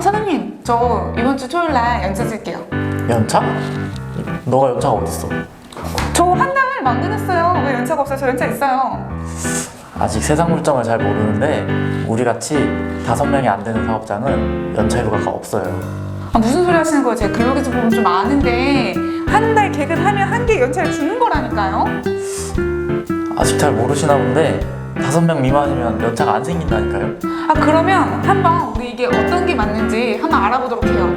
사장님, 저 이번 주 토요일 날 연차 쓸게요. 연차? 너가 연차가 어딨어? 저 한 달 만기냈어요. 왜 연차가 없어요? 저 연차 있어요. 아직 세상 물정을 잘 모르는데 우리같이 5명이 안 되는 사업장은 연차 휴가가 없어요. 무슨 소리 하시는 거예요? 제 근로기준법은 좀 아는데 한 달 개근하면 한 개 연차를 주는 거라니까요? 아직 잘 모르시나 본데 5명 미만이면 연차가 안 생긴다니까요? 그러면 한번 우리 이게 어떤 게 맞는지 한번 알아보도록 해요.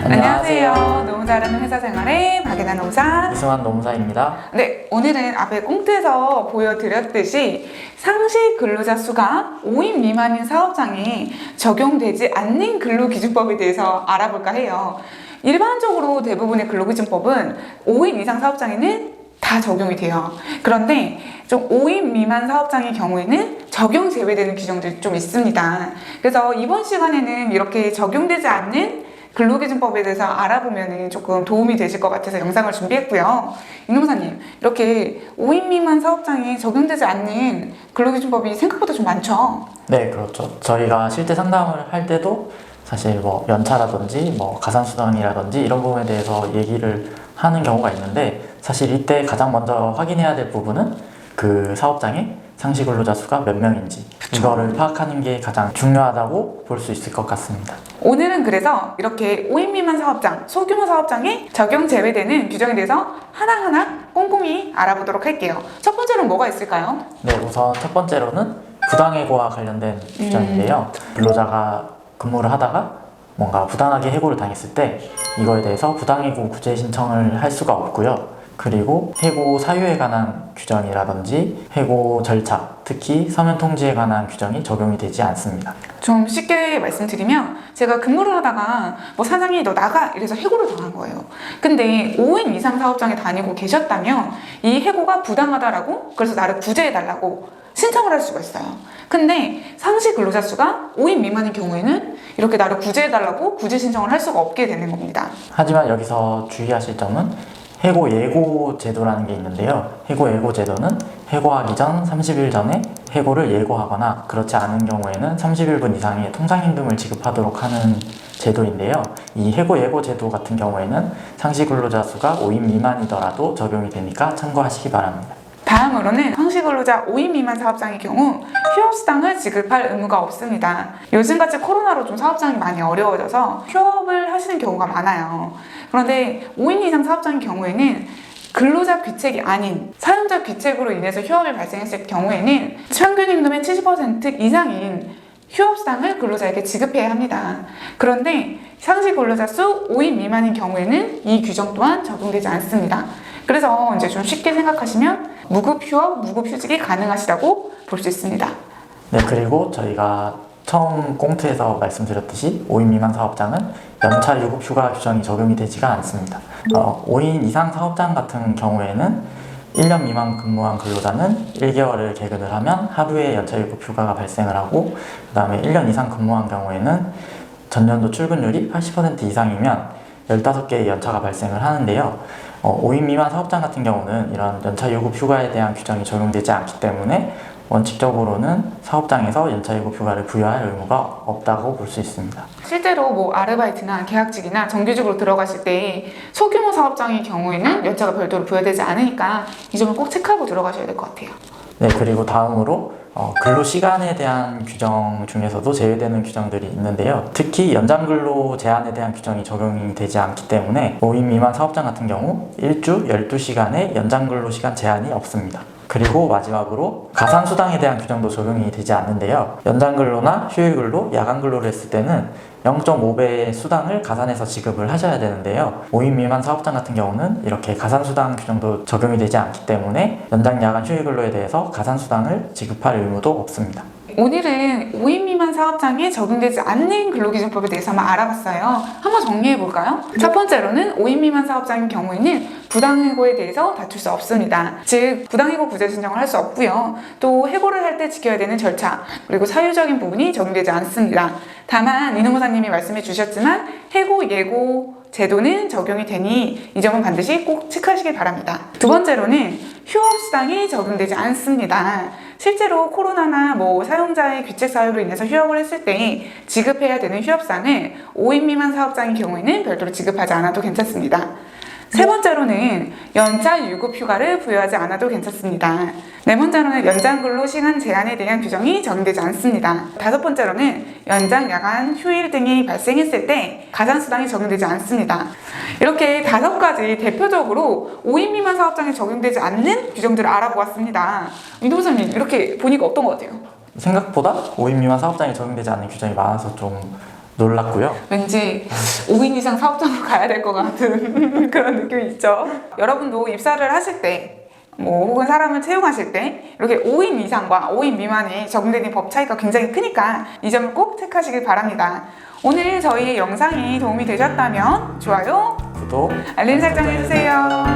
안녕하세요. 너무 잘하는 회사 생활의 박예나 노무사 이승환 노무사입니다. 네, 오늘은 앞에 꽁트에서 보여드렸듯이 상시 근로자 수가 5인 미만인 사업장에 적용되지 않는 근로기준법에 대해서 알아볼까 해요. 일반적으로 대부분의 근로기준법은 5인 이상 사업장에는 다 적용이 돼요. 그런데 좀 5인 미만 사업장의 경우에는 적용 제외되는 규정들이 좀 있습니다. 그래서 이번 시간에는 이렇게 적용되지 않는 근로기준법에 대해서 알아보면 조금 도움이 되실 것 같아서 영상을 준비했고요. 이노무사님, 이렇게 5인 미만 사업장에 적용되지 않는 근로기준법이 생각보다 좀 많죠? 네, 그렇죠. 저희가 실제 상담을 할 때도 사실 뭐 연차라든지 뭐 가산수당이라든지 이런 부분에 대해서 얘기를 하는 경우가 있는데, 사실 이때 가장 먼저 확인해야 될 부분은 그 사업장에 상시 근로자 수가 몇 명인지, 이거를 파악하는 게 가장 중요하다고 볼 수 있을 것 같습니다. 오늘은 그래서 이렇게 5인 미만 사업장, 소규모 사업장에 적용 제외되는 규정에 대해서 하나하나 꼼꼼히 알아보도록 할게요. 첫 번째로는 뭐가 있을까요? 네, 우선 첫 번째로는 부당해고와 관련된 규정인데요. 근로자가 근무를 하다가 뭔가 부당하게 해고를 당했을 때 이거에 대해서 부당해고 구제 신청을 할 수가 없고요. 그리고 해고 사유에 관한 규정이라든지 해고 절차, 특히 서면 통지에 관한 규정이 적용이 되지 않습니다. 좀 쉽게 말씀드리면 제가 근무를 하다가 뭐 사장이 너 나가 이래서 해고를 당한 거예요. 근데 5인 이상 사업장에 다니고 계셨다면 이 해고가 부당하다라고 그래서 나를 구제해달라고 신청을 할 수가 있어요. 근데 상시 근로자 수가 5인 미만인 경우에는 이렇게 나를 구제해달라고 구제 신청을 할 수가 없게 되는 겁니다. 하지만 여기서 주의하실 점은 해고 예고 제도라는 게 있는데요. 해고 예고 제도는 해고하기 전 30일 전에 해고를 예고하거나 그렇지 않은 경우에는 30일분 이상의 통상임금을 지급하도록 하는 제도인데요. 이 해고 예고 제도 같은 경우에는 상시 근로자 수가 5인 미만이더라도 적용이 되니까 참고하시기 바랍니다. 다음으로는 상시 근로자 5인 미만 사업장의 경우 휴업수당을 지급할 의무가 없습니다. 요즘같이 코로나로 좀 사업장이 많이 어려워져서 휴업을 하시는 경우가 많아요. 그런데 5인 이상 사업장의 경우에는 근로자 귀책이 아닌 사용자 귀책으로 인해서 휴업이 발생했을 경우에는 평균 임금의 70% 이상인 휴업수당을 근로자에게 지급해야 합니다. 그런데 상시 근로자 수 5인 미만인 경우에는 이 규정 또한 적용되지 않습니다. 그래서 이제 좀 쉽게 생각하시면 무급 휴업, 무급 휴직이 가능하시다고 볼 수 있습니다. 네, 그리고 저희가 처음 꽁트에서 말씀드렸듯이 5인 미만 사업장은 연차 유급 휴가 규정이 적용이 되지가 않습니다. 5인 이상 사업장 같은 경우에는 1년 미만 근무한 근로자는 1개월을 개근을 하면 하루에 연차 유급 휴가가 발생을 하고, 그 다음에 1년 이상 근무한 경우에는 전년도 출근율이 80% 이상이면 15개의 연차가 발생을 하는데요. 5인 미만 사업장 같은 경우는 이런 연차 유급 휴가에 대한 규정이 적용되지 않기 때문에 원칙적으로는 사업장에서 연차 유급 휴가를 부여할 의무가 없다고 볼 수 있습니다. 실제로 뭐 아르바이트나 계약직이나 정규직으로 들어가실 때 소규모 사업장의 경우에는 연차가 별도로 부여되지 않으니까 이 점을 꼭 체크하고 들어가셔야 될 것 같아요. 네, 그리고 다음으로 근로시간에 대한 규정 중에서도 제외되는 규정들이 있는데요. 특히 연장근로 제한에 대한 규정이 적용이 되지 않기 때문에 5인 미만 사업장 같은 경우 일주 12시간의 연장근로시간 제한이 없습니다. 그리고 마지막으로 가산수당에 대한 규정도 적용이 되지 않는데요. 연장근로나 휴일근로, 야간근로를 했을 때는 0.5배의 수당을 가산해서 지급을 하셔야 되는데요. 5인 미만 사업장 같은 경우는 이렇게 가산수당 규정도 적용이 되지 않기 때문에 연장, 야간, 휴일근로에 대해서 가산수당을 지급할 의무도 없습니다. 오늘은 5인 미만 사업장에 적용되지 않는 근로기준법에 대해서 한번 알아봤어요. 한번 정리해볼까요? 첫 번째로는 5인 미만 사업장인 경우에는 부당해고에 대해서 다툴 수 없습니다. 즉 부당해고 구제 신청을 할 수 없고요. 또 해고를 할 때 지켜야 되는 절차 그리고 사유적인 부분이 적용되지 않습니다. 다만 이능호사님이 말씀해 주셨지만 해고 예고 제도는 적용이 되니 이 점은 반드시 꼭 체크하시길 바랍니다. 두 번째로는 휴업수당이 적용되지 않습니다. 실제로 코로나나 사용자의 귀책 사유로 인해서 휴업을 했을 때 지급해야 되는 휴업상을 5인 미만 사업장의 경우에는 별도로 지급하지 않아도 괜찮습니다. 세 번째로는 연차 유급 휴가를 부여하지 않아도 괜찮습니다. 네 번째로는 연장 근로 시간 제한에 대한 규정이 적용되지 않습니다. 다섯 번째로는 연장, 야간, 휴일 등이 발생했을 때 가산수당이 적용되지 않습니다. 이렇게 5가지 대표적으로 5인 미만 사업장에 적용되지 않는 규정들을 알아보았습니다. 이동선님 이렇게 보니까 어떤 것 같아요? 생각보다 5인 미만 사업장에 적용되지 않는 규정이 많아서 좀 놀랐고요. 왠지 5인 이상 사업장으로 가야 될 것 같은 그런 느낌이 있죠. 여러분도 입사를 하실 때 혹은 사람을 채용하실 때 이렇게 5인 이상과 5인 미만이 적용되는 법 차이가 굉장히 크니까 이 점을 꼭 체크하시길 바랍니다. 오늘 저희 영상이 도움이 되셨다면 좋아요, 구독, 알림 설정 해주세요.